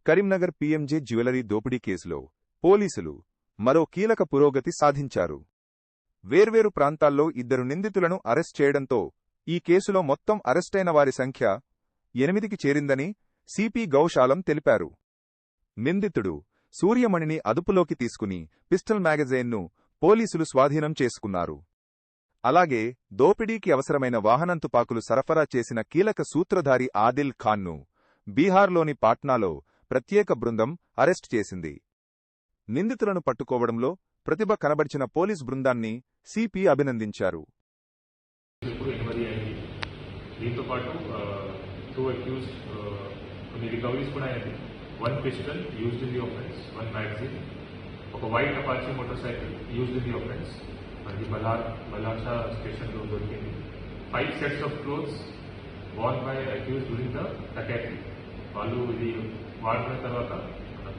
Karimnagar PMJ jewellery దోపిడీ కేసులో పోలీసులు మరో కీలక పురోగతి సాధించారు. వేర్వేరు ప్రాంతాల్లో 2 నిందితులను అరెస్ట్ చేయడంతో ఈ కేసులో మొత్తం అరెస్టైన వారి సంఖ్య 8కి చేరిందని సిపి గౌశాలం తెలిపారు. నిందితుడు సూర్యమణిని అదుపులోకి తీసుకుని పిస్టల్ మ్యాగజైన్ను పోలీసులు స్వాధీనం చేసుకున్నారు. అలాగే దోపిడీకి అవసరమైన వాహనం తుపాకులు సరఫరా చేసిన కీలక సూత్రధారి ఆదిల్ ఖాన్ను బీహార్లోని పాట్నాలో ప్రత్యేక బృందం అరెస్ట్ చేసింది. నిందితులను పట్టుకోవడంలో ప్రతిభ కనబర్చిన పోలీస్ బృందాన్ని సిపి అభినందించారు. దీంతో పాటు 2 అక్యూజ్డ్ కొన్ని రికవరీస్ కూడా అయ్యాయి. 1 pistol used in the offence, 1 magazine, ఒక white Apache motorcycle used in the offence మనకి బలార్షా స్టేషన్లో దొరికింది. 5 sets of clothes worn by accused during the dacoity. వాళ్ళు ఇది వాడిన తర్వాత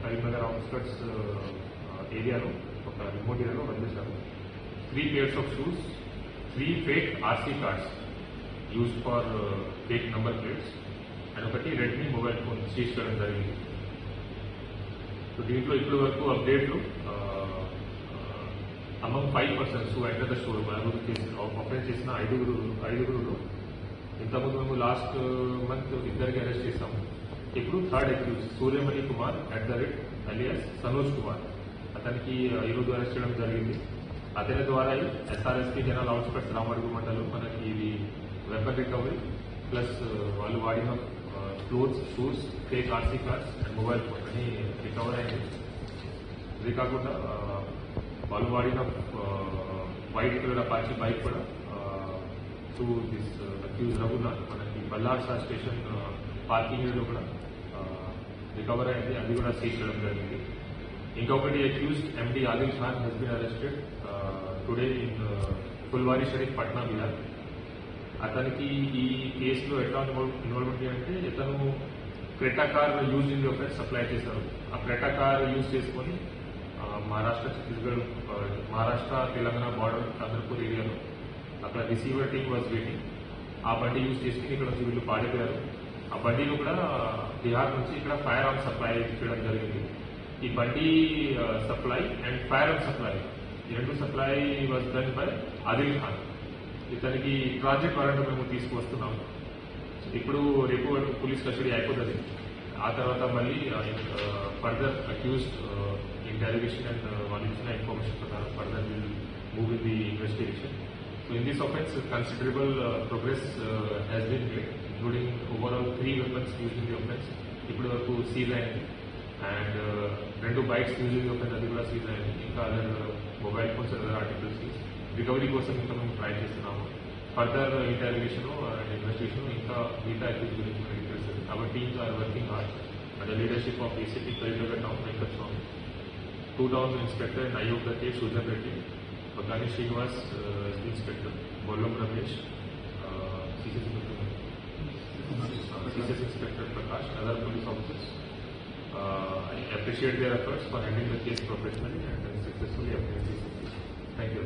కరీంనగర్ అవుట్స్కట్స్ ఏరియాలో ఒక రిమోట్ ఏరియాలో వదిలేశారు. 3 pairs of shoes, 3 fake RC cards used for fake number plates and ఒకటి రెడ్మీ మొబైల్ ఫోన్ సీజ్ చేయడం జరిగింది. సో దీంట్లో ఇప్పటి వరకు అప్డేట్లు among 5 persons who entered the store offence చేసిన ఐదుగురు ఇంతకుముందు మేము లాస్ట్ మంత్ 2 అరెస్ట్ చేశాము. ఇప్పుడు 3rd accused Suryamani Kumar alias Sanoj Kumar, అతనికి ఈరోజు అరెస్ట్ చేయడం జరిగింది. అతని ద్వారా ఎస్ఆర్ఎస్పీ జనరల్ అవుట్స్కట్స్ రామడుగు మండలం మనకి ఇది వెపన్ రికవరీ ప్లస్ వాళ్ళు వాడిన clothes, shoes, fake RC cards and mobile phone అని రికవర్ అయింది. ఇది కాకుండా వాళ్ళు వాడిన వైట్ కలర్ అపాచీ బైక్ కూడా టు దిస్ అక్యూజ్ రఘునాథ్ మనకి బల్లార్సా స్టేషన్ పార్కింగ్ ఏరియాలో కూడా రికవర్ అయింది. అది కూడా సీజ్ చేయడం జరిగింది. ఇంకొకటి accused MD Adil Khan has been arrested today in Phulwari Sharif Patna Bihar. అతనికి ఈ కేసులో ఎట్లా ఇన్వాల్వ్మెంట్ అంటే ఇతను Creta car use in the offence supply చేశారు. ఆ క్రెటా కార్ యూజ్ చేసుకుని మహారాష్ట్ర, ఛత్తీస్గఢ్, మహారాష్ట్ర తెలంగాణ బార్డర్ చంద్రపూర్ ఏరియాలో అక్కడ రిసీవర్ టీమ్ వాజ్ వెయిటింగ్. ఆ బండి యూజ్ చేసుకుని ఇక్కడ నుంచి వీళ్ళు పాడిపోయారు. ఆ బండిలో కూడా బీహార్ నుంచి ఇక్కడ ఫైర్ ఆర్మ్ సప్లై చేయడం జరిగింది. ఈ బండి supply and fire arm supply ఈ 2 supply was done by Adil Khan. ఇతనికి ట్రాన్సిట్ వారెంట్ మేము తీసుకువస్తున్నాము. ఇప్పుడు రేపు పోలీస్ కస్టడీ అయిపోతుంది. ఆ తర్వాత మళ్ళీ ఫర్దర్ అక్యూజ్డ్ ఇంటరాగేషన్ అండ్ వాళ్ళు ఇచ్చిన ఇన్ఫర్మేషన్ ప్రకారం further will move in the investigation. So in this offence considerable progress has been made, including overall 3 weapons use in the offence ఇప్పటి వరకు సీజ్ అయింది. And 2 bikes use in the offence అది కూడా seize అయింది. ఇంకా other mobile phones, other articles recovery కోసం ఇంకా మేము ట్రై చేస్తున్నాము. ఫర్దర్ ఇంటరాగేషన్ అండ్ ఇన్వెస్టిగేషన్ ఇంకా మిగతా అక్యూజ్ గురించి మనకి తెలుస్తుంది. Our teams are working hard under leadership of ACP Karimnagar town Venkataswamy, 2 town inspector and Ayyub Dattesh, Sujan Reddy, Bagani Srinivas inspector, Bollam Ramesh, CCS inspector Prakash, other police officers. I appreciate their efforts for handling the case professionally and successfully. Thank you.